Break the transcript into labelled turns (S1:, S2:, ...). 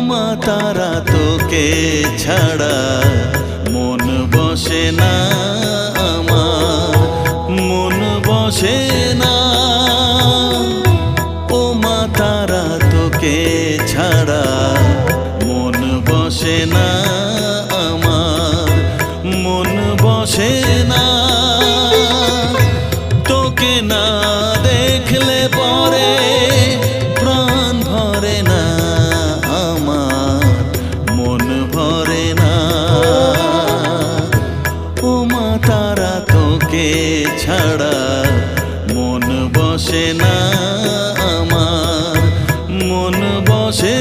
S1: মা তারা তোকে ছাড়া মন বসে না আমার, মন বসে না। ও মা তারা তোকে ছাড়া মন বসে না আমার, মন বসে না। তোকে না দেখলে পরে প্রাণ ভরে না আমার, মন ভরে না। ও মা তারা তোকে ছাড়া মন বসে না আমার, মন বসে